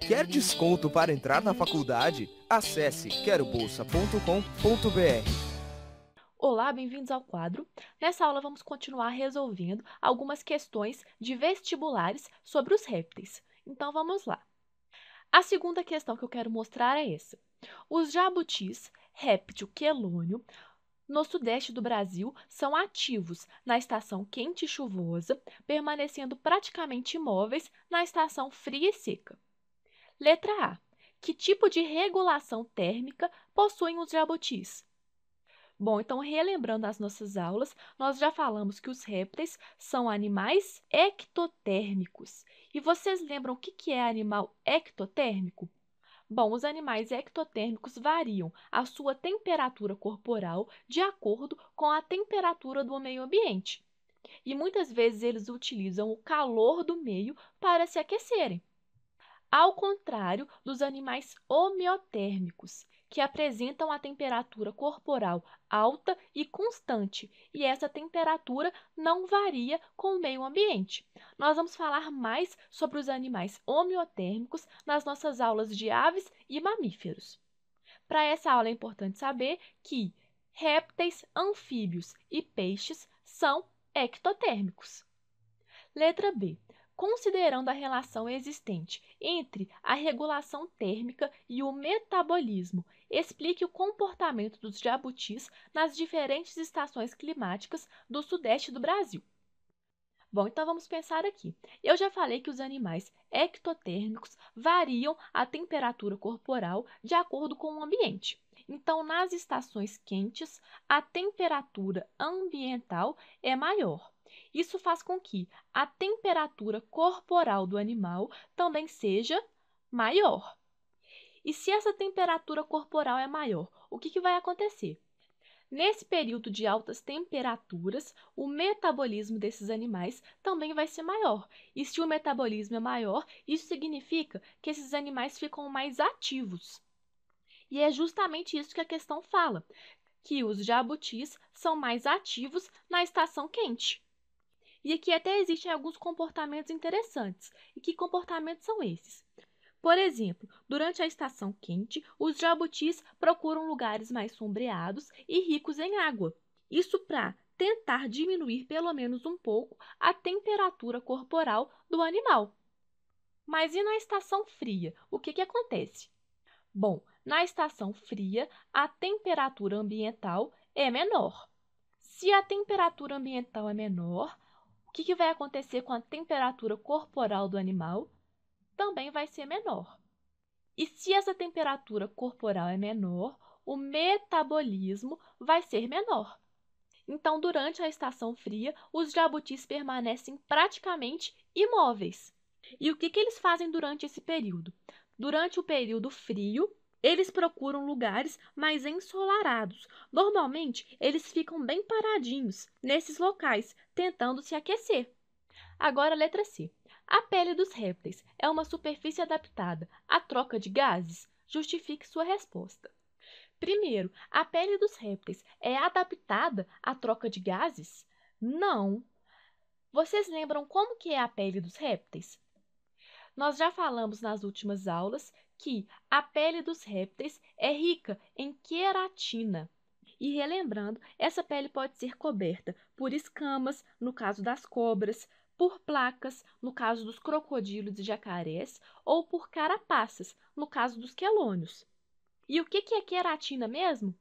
Quer desconto para entrar na faculdade? Acesse querobolsa.com.br. Olá, bem-vindos ao quadro. Nessa aula vamos continuar resolvendo algumas questões de vestibulares sobre os répteis. Então vamos lá. A segunda questão que eu quero mostrar é essa. Os jabutis, réptil quelônio, no sudeste do Brasil, são ativos na estação quente e chuvosa, permanecendo praticamente imóveis na estação fria e seca. Letra A. Que tipo de regulação térmica possuem os jabutis? Bom, então relembrando as nossas aulas, nós já falamos que os répteis são animais ectotérmicos. E vocês lembram o que é animal ectotérmico? Bom, os animais ectotérmicos variam a sua temperatura corporal de acordo com a temperatura do meio ambiente. E muitas vezes eles utilizam o calor do meio para se aquecerem. Ao contrário dos animais homeotérmicos, que apresentam a temperatura corporal alta e constante, e essa temperatura não varia com o meio ambiente. Nós vamos falar mais sobre os animais homeotérmicos nas nossas aulas de aves e mamíferos. Para essa aula é importante saber que répteis, anfíbios e peixes são ectotérmicos. Letra B. Considerando a relação existente entre a regulação térmica e o metabolismo, explique o comportamento dos jabutis nas diferentes estações climáticas do sudeste do Brasil. Bom, então vamos pensar aqui. Eu já falei que os animais ectotérmicos variam a temperatura corporal de acordo com o ambiente. Então, nas estações quentes, a temperatura ambiental é maior. Isso faz com que a temperatura corporal do animal também seja maior. E se essa temperatura corporal é maior, o que vai acontecer? Nesse período de altas temperaturas, o metabolismo desses animais também vai ser maior. E se o metabolismo é maior, isso significa que esses animais ficam mais ativos. E é justamente isso que a questão fala, que os jabutis são mais ativos na estação quente. E aqui até existem alguns comportamentos interessantes. E que comportamentos são esses? Por exemplo, durante a estação quente, os jabutis procuram lugares mais sombreados e ricos em água. Isso para tentar diminuir pelo menos um pouco a temperatura corporal do animal. Mas e na estação fria? O que acontece? Bom, na estação fria, a temperatura ambiental é menor. Se a temperatura ambiental é menor, o que vai acontecer com a temperatura corporal do animal? Também vai ser menor. E se essa temperatura corporal é menor, o metabolismo vai ser menor. Então, durante a estação fria, os jabutis permanecem praticamente imóveis. E o que eles fazem durante esse período? Durante o período frio, eles procuram lugares mais ensolarados. Normalmente, eles ficam bem paradinhos nesses locais, tentando se aquecer. Agora, letra C. A pele dos répteis é uma superfície adaptada à troca de gases? Justifique sua resposta. Primeiro, a pele dos répteis é adaptada à troca de gases? Não. Vocês lembram como que é a pele dos répteis? Nós já falamos nas últimas aulas que a pele dos répteis é rica em queratina. E relembrando, essa pele pode ser coberta por escamas, no caso das cobras, por placas, no caso dos crocodilos e jacarés, ou por carapaças, no caso dos quelônios. E o que é queratina mesmo?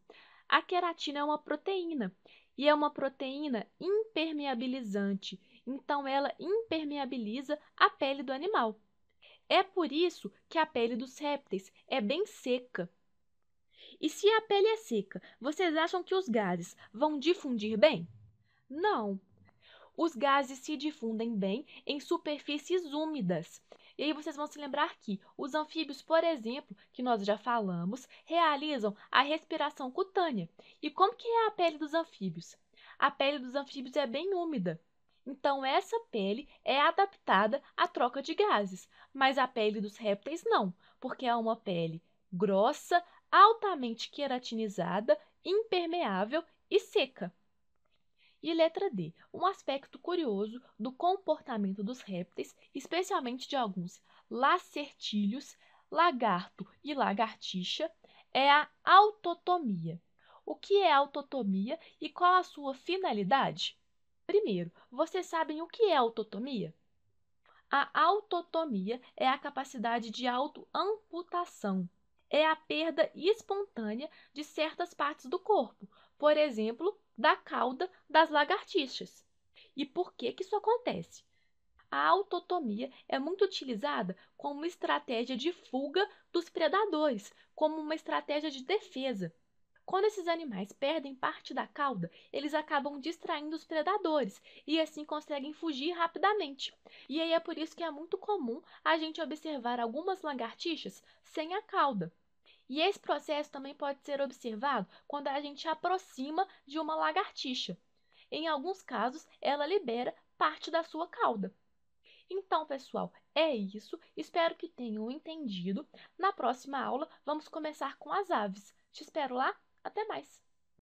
A queratina é uma proteína, e é uma proteína impermeabilizante, então ela impermeabiliza a pele do animal. É por isso que a pele dos répteis é bem seca. E se a pele é seca, vocês acham que os gases vão difundir bem? Não. Os gases se difundem bem em superfícies úmidas. E aí vocês vão se lembrar que os anfíbios, por exemplo, que nós já falamos, realizam a respiração cutânea. E como que é a pele dos anfíbios? A pele dos anfíbios é bem úmida. Então, essa pele é adaptada à troca de gases, mas a pele dos répteis não, porque é uma pele grossa, altamente queratinizada, impermeável e seca. E letra D. Um aspecto curioso do comportamento dos répteis, especialmente de alguns lacertídeos, lagarto e lagartixa é a autotomia. O que é autotomia e qual a sua finalidade? Primeiro, vocês sabem o que é autotomia? A autotomia é a capacidade de autoamputação. É a perda espontânea de certas partes do corpo, por exemplo, da cauda das lagartixas. E por que isso acontece? A autotomia é muito utilizada como estratégia de fuga dos predadores, como uma estratégia de defesa. Quando esses animais perdem parte da cauda, eles acabam distraindo os predadores e assim conseguem fugir rapidamente. E aí é por isso que é muito comum a gente observar algumas lagartixas sem a cauda. E esse processo também pode ser observado quando a gente aproxima de uma lagartixa. Em alguns casos, ela libera parte da sua cauda. Então, pessoal, é isso. Espero que tenham entendido. Na próxima aula, vamos começar com as aves. Te espero lá. Até mais!